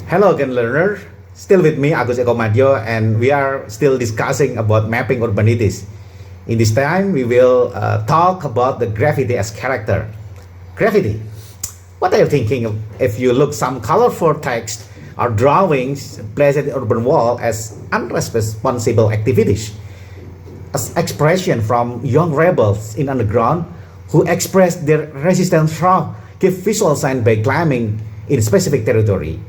Hello again, learner. Still with me, Agus Eko Madyo, and we are still discussing about mapping urbanities. In this time, we will talk about the graffiti as character. Graffiti. What are you thinking of if you look some colorful text or drawings placed at the urban wall as unresponsible activities? As expression from young rebels in underground who express their resistance through give visual sign by climbing in specific territory,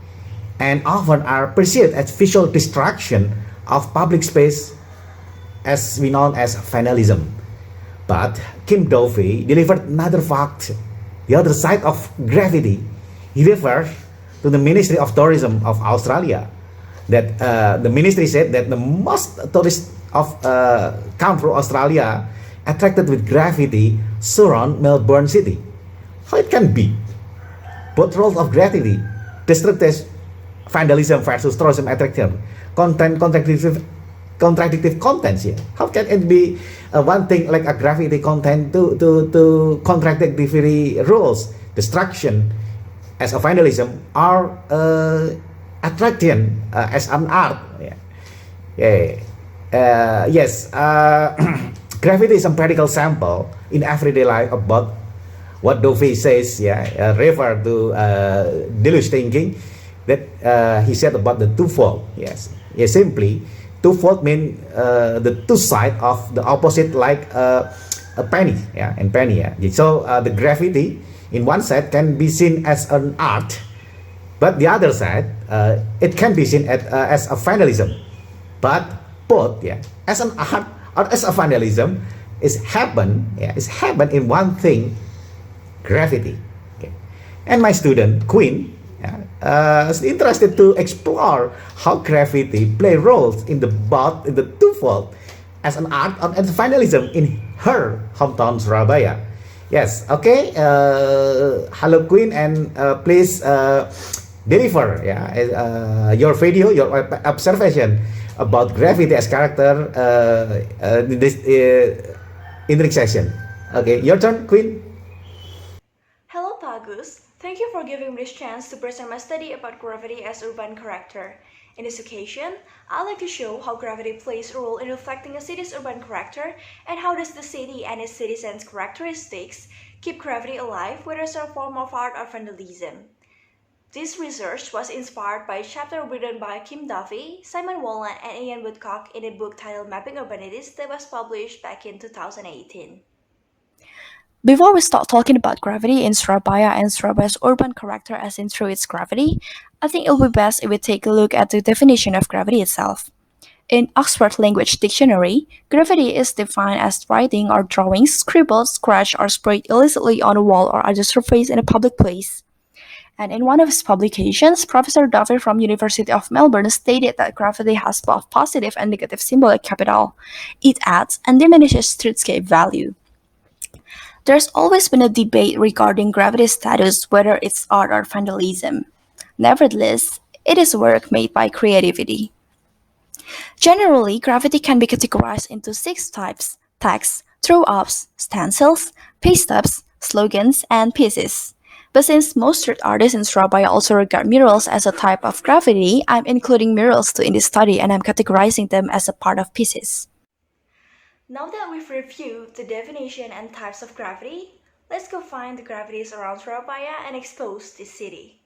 and often are perceived as visual destruction of public space, as we know as vandalism. But Kim Dovey delivered another fact, the other side of graffiti. He referred to the Ministry of Tourism of Australia, that the ministry said that the most tourists of come from Australia attracted with graffiti surround Melbourne city. How it can be? Both roles of graffiti, destructive vandalism versus tourism attraction, contradictive contents here. How can it be one thing like a graffiti content to contradictory rules, destruction as a vandalism, or attraction as an art? Yes, graffiti is a practical sample in everyday life about what Dovey says, refer to Deleuze thinking that he said about the twofold. Simply, twofold mean the two sides of the opposite, like a penny, and penny. So the graffiti in one side can be seen as an art, but the other side it can be seen as a vandalism. But both, as an art or as a vandalism, is happen in one thing, graffiti. And my student Queen is interested to explore how graffiti play roles in the twofold as an art and as vandalism in her hometown Surabaya. Yes, okay. Hello Queen, and please deliver your video, your observation about graffiti as character in this next session. Okay, your turn, Queen. Hello Tagus, thank you for giving me this chance to present my study about graffiti as urban character. In this occasion, I'd like to show how graffiti plays a role in reflecting a city's urban character, and how does the city and its citizens' characteristics keep graffiti alive, whether it's a form of art or vandalism. This research was inspired by a chapter written by Kim Dovey, Simon Wallen, and Ian Woodcock in a book titled Mapping Urbanities that was published back in 2018. Before we start talking about graffiti in Surabaya and Surabaya's urban character as seen through its graffiti, I think it will be best if we take a look at the definition of graffiti itself. In Oxford Language Dictionary, graffiti is defined as writing or drawing scribbled, scratched, or sprayed illicitly on a wall or other surface in a public place. And in one of his publications, Professor Dovey from University of Melbourne stated that graffiti has both positive and negative symbolic capital. It adds and diminishes streetscape value. There's always been a debate regarding graffiti's status, whether it's art or vandalism. Nevertheless, it is work made by creativity. Generally, graffiti can be categorized into 6 types: text, throw-ups, stencils, paste-ups, slogans, and pieces. But since most street artists in Surabaya also regard murals as a type of graffiti, I'm including murals too in this study, and I'm categorizing them as a part of pieces. Now that we've reviewed the definition and types of graffiti, let's go find the graffitis around Surabaya and expose this city.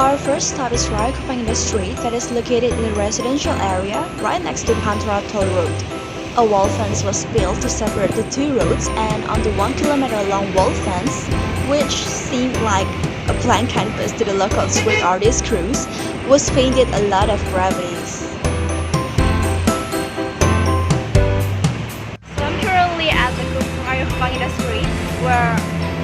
Our first stop is right occupying the street that is located in a residential area right next to Pantura Toll Road. A wall fence was built to separate the two roads, and on the 1 kilometer long wall fence, which seemed like a blank canvas to the local street artist crews, was painted a lot of graffitis. So I'm currently at the Kupangida Street, where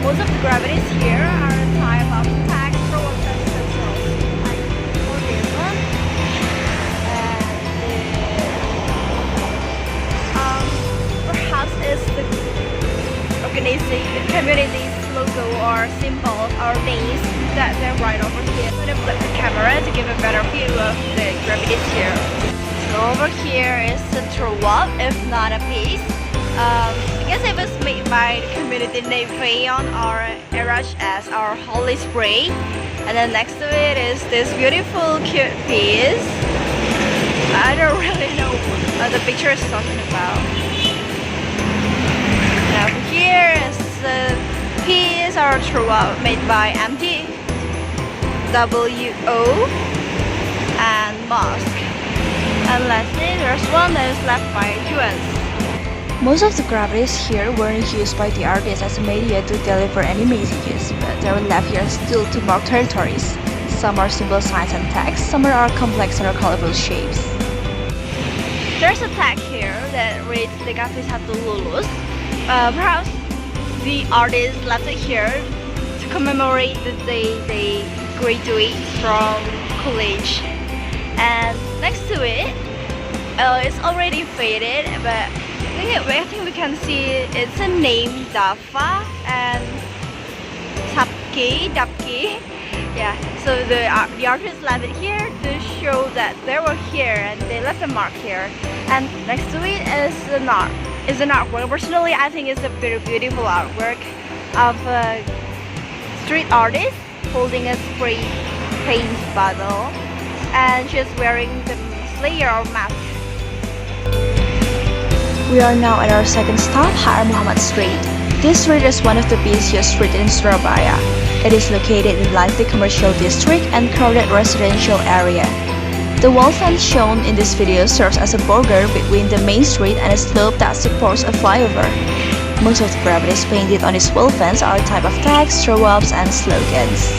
most of the graffitis here are a type of text, throw-ups, and stencils, like for this one. Perhaps it's the community's logo or symbol or names that they're right over here. I'm gonna flip the camera to give a better view of the graffitis here. So over here is a throw-up, if not a piece. I guess it was made by the community named Rayon or Erash as our holy spray. And then next to it is this beautiful cute piece. I don't really know what the picture is talking about. And over here is the piece or throughout made by MTWO and Mosque. And lastly, there's one that is left by Juans. Most of the graphitis here weren't used by the artists as a media to deliver any messages, but they were left here still to mark territories. Some are simple signs and text, some are complex or colorful shapes. There's a tag here that reads Legasi Satu Lulus. Perhaps the artist left it here to commemorate the day they graduate from college. And next to it, it's already faded, but I think we can see it's a name Dafa and Dapki. Yeah, so the artist left it here to show that they were here and they left a mark here. And next to it is an artwork. Personally, I think it's a very beautiful artwork of a street artist holding a spray paint bottle, and she's wearing the slayer or mask. We are now at our second stop, Har Muhammad Street. This street is one of the busiest streets in Surabaya. It is located in lively commercial district and crowded residential area. The wall fence shown in this video serves as a border between the main street and a slope that supports a flyover. Most of the graphitis painted on this wall fence are a type of tags, throw-ups, and slogans.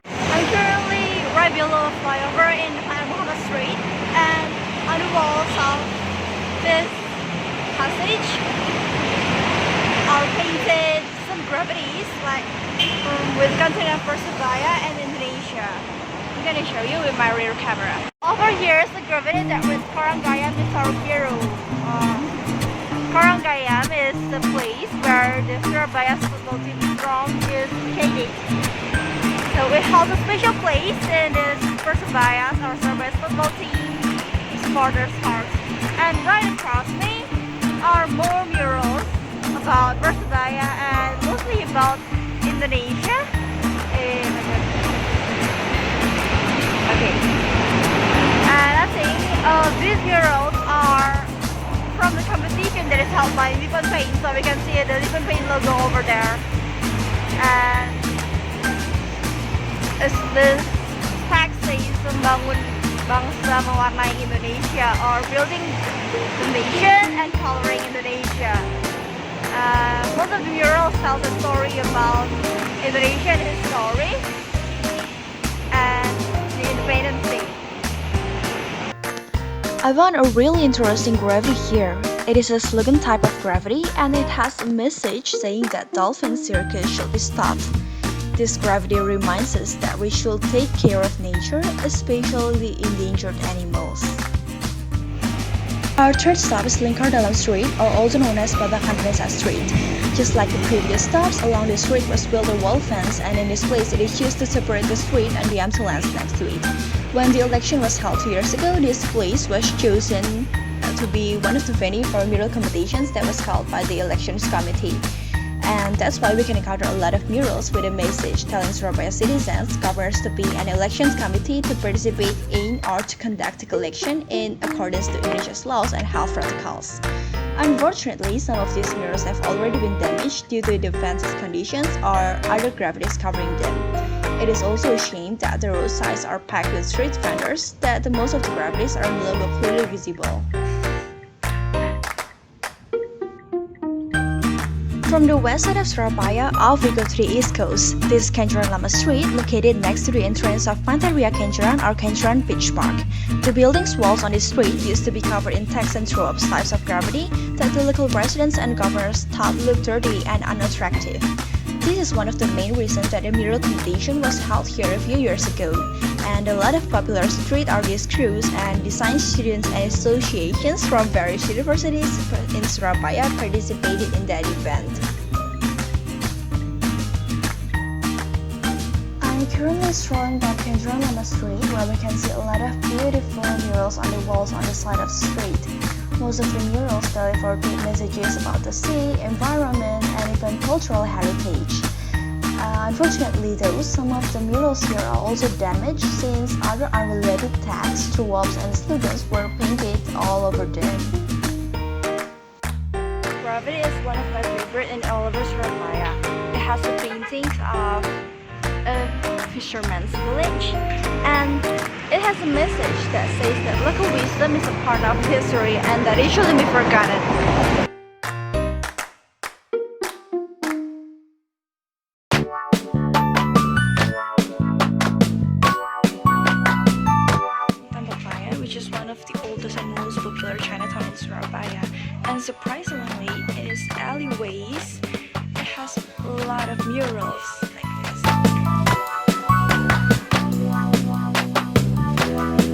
I'm currently right below a flyover in Muhammad Street, and on the walls of this passage are painted some graffitis like with content of Persebaya and Indonesia. I'm gonna show you with my rear camera. Over here is the graffiti that reads Karanggayam di Tarubiru. Karanggayam is the place where the Surabaya football team from is located. So it holds a special place in this Persebaya's or Surabaya's football team supporters' hearts. And right across me are more murals about Persebaya and mostly about Indonesia. Okay. And I think these murals are from the competition that is held by Nippon Paint. So we can see the Nippon Paint logo over there. And this tag says membangun bangsa mewarnai Indonesia, or building the nation and coloring Indonesia. Most of the murals tell the story about Indonesia and its story and the independence day. I found a really interesting graffiti here. It is a slogan type of graffiti and it has a message saying that dolphin circus should be stopped. This graffiti reminds us that we should take care of nature, especially the endangered animals. Our third stop is Lingkar Dalam Street, or also known as Babakan Desa Street. Just like the previous stops, along the street was built a wall fence, and in this place it is used to separate the street and the empty lands next to it. When the election was held 2 years ago, this place was chosen to be one of the venue for mural competitions that was held by the elections committee. And that's why we can encounter a lot of murals with a message telling Surabaya citizens, governors to be an elections committee to participate in or to conduct the election in accordance to Indonesia's laws and health protocols. Unfortunately, some of these murals have already been damaged due to the fence's conditions or other graffitis covering them. It is also a shame that the roadsides are packed with street vendors, that the most of the graffitis are no longer clearly visible. From the west side of Surabaya, off we go to the east coast. This is Kenjeran Lama Street, located next to the entrance of Pantai Ria Kenjeran or Kenjeran Beach Park. The building's walls on this street used to be covered in text and throw-ups types of graffiti that the local residents and governors thought looked dirty and unattractive. This is one of the main reasons that a mural competition was held here a few years ago, and a lot of popular street artist crews and design students and associations from various universities in Surabaya participated in that event. I'm currently strolling down Kenjeran Lama Street, where we can see a lot of beautiful murals on the walls on the side of the street. Most of the murals deliver big messages about the sea, environment, and even cultural heritage. Unfortunately though, some of the murals here are also damaged since other unrelated texts, tropes, and slogans were painted all over them. Graffiti is one of my favorite in all over Surabaya. It has the paintings of a fisherman's village, and it has a message that says that local wisdom is a part of history and that it shouldn't be forgotten. Which is one of the oldest and most popular Chinatown in Surabaya, and surprisingly, in its alleyways, it has a lot of murals like this.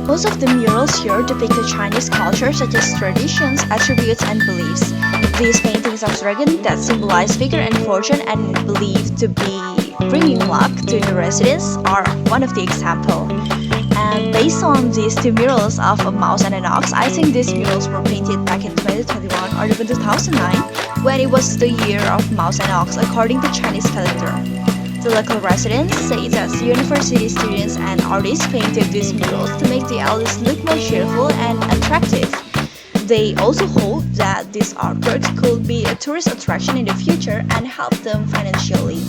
Most of the murals here depict the Chinese culture such as traditions, attributes, and beliefs. These paintings of dragons that symbolize vigor and fortune and believed to be bringing luck to the residents are one of the examples. And based on these two murals of a mouse and an ox, I think these murals were painted back in 2021 or even 2009, when it was the year of mouse and ox according to Chinese calendar. The local residents say that university students and artists painted these murals to make the alleys look more cheerful and attractive. They also hope that this artwork could be a tourist attraction in the future and help them financially.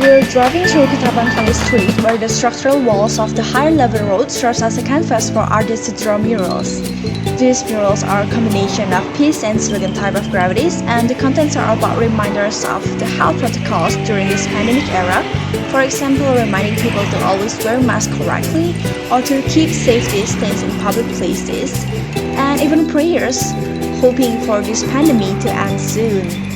We're driving through Kitabankali Street, where the structural walls of the higher level road serves as a canvas for artists to draw murals. These murals are a combination of peace and slogan type of graffitis, and the contents are about reminders of the health protocols during this pandemic era. For example, reminding people to always wear masks correctly or to keep safe distance in public places, and even prayers, hoping for this pandemic to end soon.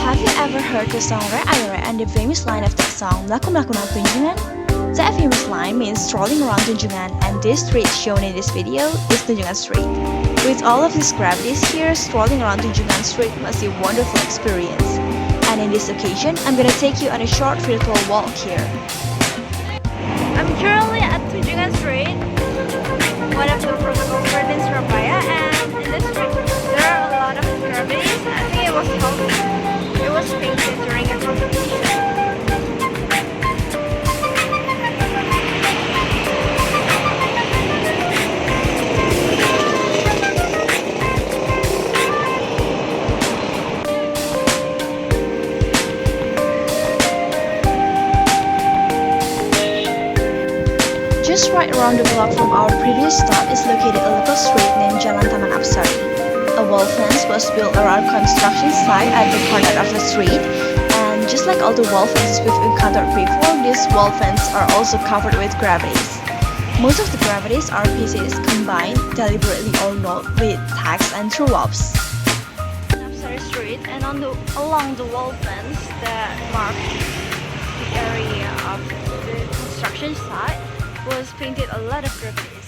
Have you ever heard the song Re Aire and the famous line of that song, Mlaku Mlaku Nang Tunjungan? That famous line means strolling around Tunjungan, and this street shown in this video is Tunjungan Street. With all of these graffitis here, strolling around Tunjungan Street must be a wonderful experience. And in this occasion, I'm gonna take you on a short virtual walk here. I'm currently at Tunjungan Street, one of the protocol streets in Surabaya, and in this street there are a lot of graffitis. I think it was painted during a competition. Just right around the block from our previous stop is located a local street named Jalan Taman Apsari. A wall fence was built around construction site at the corner of the street, and just like all the wall fences we've encountered before, these wall fences are also covered with graffitis. Most of the graffitis are pieces combined, deliberately or not, with tags and throw-ups. Apsari Street, and along the wall fence that marked the area of the construction site was painted a lot of graffitis.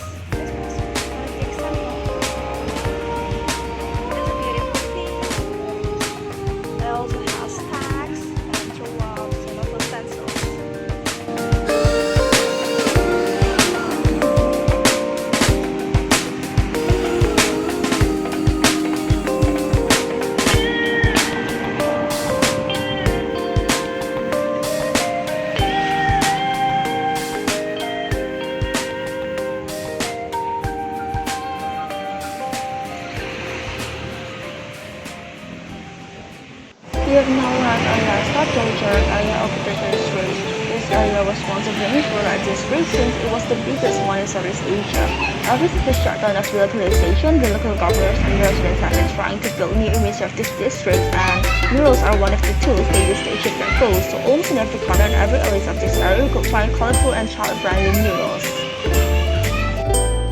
We have now arrived on the stop junction area of Baker Street. This area was once a very florid district since it was the biggest one in Southeast Asia. Ever since the shutdown of revitalization, the local governors and residents have been trying to build new image of this district, and murals are one of the tools they use to achieve their goals. So almost in every corner and every alley of this area, you could find colorful and child-friendly murals.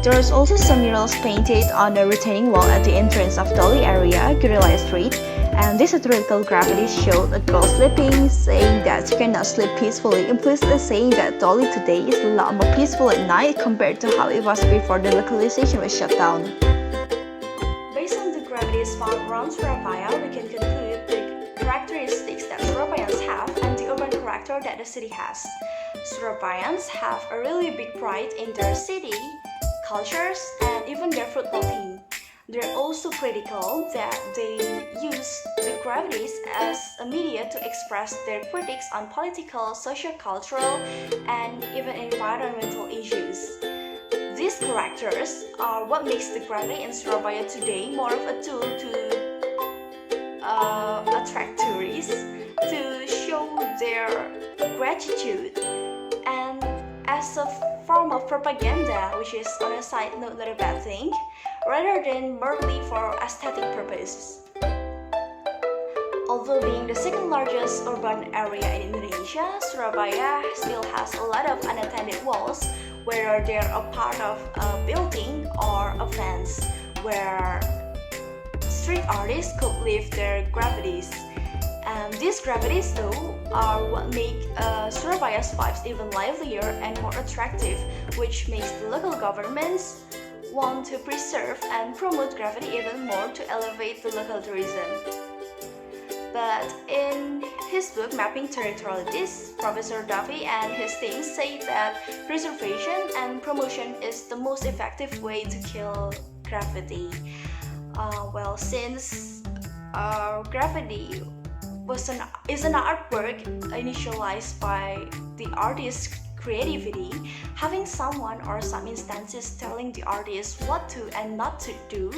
There is also some murals painted on the retaining wall at the entrance of Dolly area, Guerrilla Street, and this satirical graffiti showed a girl sleeping, saying that she cannot sleep peacefully, implicitly saying that Dolly today is a lot more peaceful at night compared to how it was before the localization was shut down. Based on the graffiti's found around Surabaya, we can conclude the characteristics that Surabayans have and the urban character that the city has. Surabayans have a really big pride in their city, cultures, and even their football team. They're also critical that they use the graffitis as a media to express their critiques on political, social-cultural, and even environmental issues. These characters are what makes the graffiti in Surabaya today more of a tool to attract tourists, to show their gratitude, and as a form of propaganda, which is on a side note not a bad thing, rather than merely for aesthetic purposes. Although being the second largest urban area in Indonesia, Surabaya still has a lot of unattended walls, whether they're a part of a building or a fence, where street artists could leave their graffitis. These graffitis though are what make Surabaya's vibes even livelier and more attractive, which makes the local governments want to preserve and promote graffiti even more to elevate the local tourism. But in his book Mapping Territorialities, Professor Duffy and his team say that preservation and promotion is the most effective way to kill graffiti. Since graffiti is an artwork initialized by the artist's creativity, having someone or some instances telling the artist what to and not to do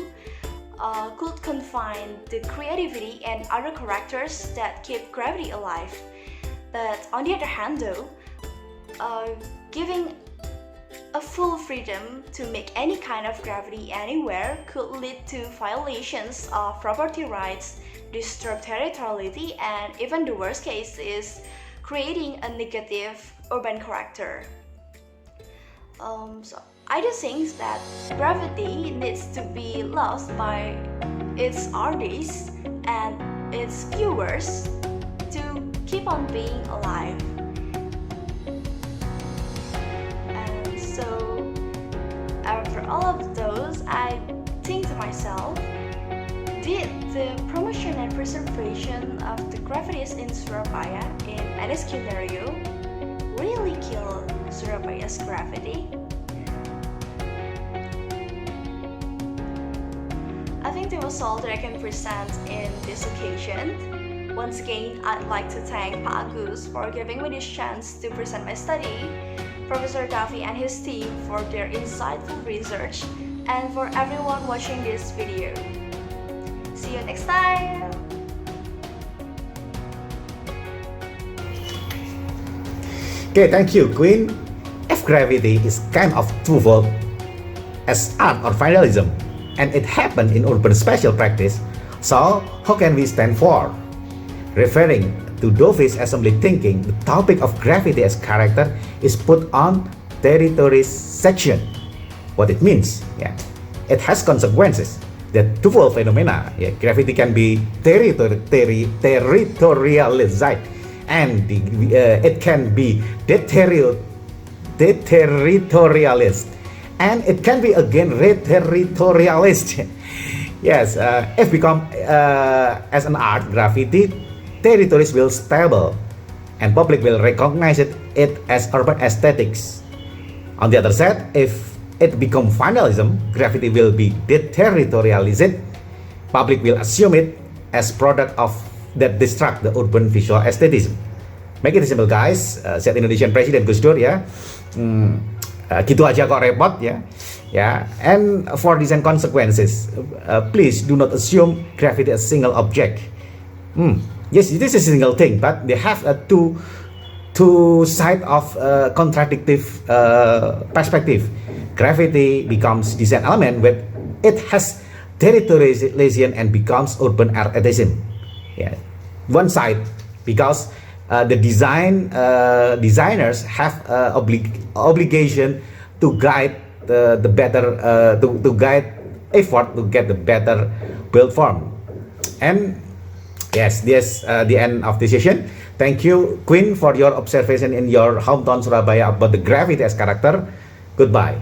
could confine the creativity and other characters that keep graffiti alive. But on the other hand though, giving a full freedom to make any kind of graffiti anywhere could lead to violations of property rights, disturb territoriality, and even the worst case is creating a negative urban character. So I do think that graffiti needs to be loved by its artists and its viewers to keep on being alive. And so after all of those, I think to myself, did the promotion and preservation of the graffitis in Surabaya in any scenario really kill Surabaya's graffiti? I think that was all that I can present in this occasion. Once again, I'd like to thank Pak Agus for giving me this chance to present my study, Professor Duffy and his team for their insightful research, and for everyone watching this video. See you next time! Okay, thank you, Queen. If graffiti is kind of twofold as art or vandalism, and it happened in urban special practice, so how can we stand for? Referring to Dovi's assembly thinking, the topic of graffiti as character is put on territories section. What it means, it has consequences. The twofold phenomena, graffiti can be territorialized, and it can be deterritorialized, and it can be again reterritorialized. Yes, if become as an art, graffiti, territories will stable, and public will recognize it as urban aesthetics. On the other side, if it become vandalism, graffiti will be deterritorialized. Public will assume it as product of that distract the urban visual aesthetism. Make it simple, guys. Said Indonesian President Gus Dur, gitu aja kok repot, And for design consequences, please do not assume graffiti as single object. Yes, it is a single thing, but they have two two side of contradictive perspective. Graffiti becomes design element when it has territorialization and becomes urban artism. Yeah. One side, because the designers have obligation to guide the better to guide effort to get the better build form. And yes, this the end of the session. Thank you, Queen, for your observation in your hometown Surabaya about the graffiti as character. Goodbye.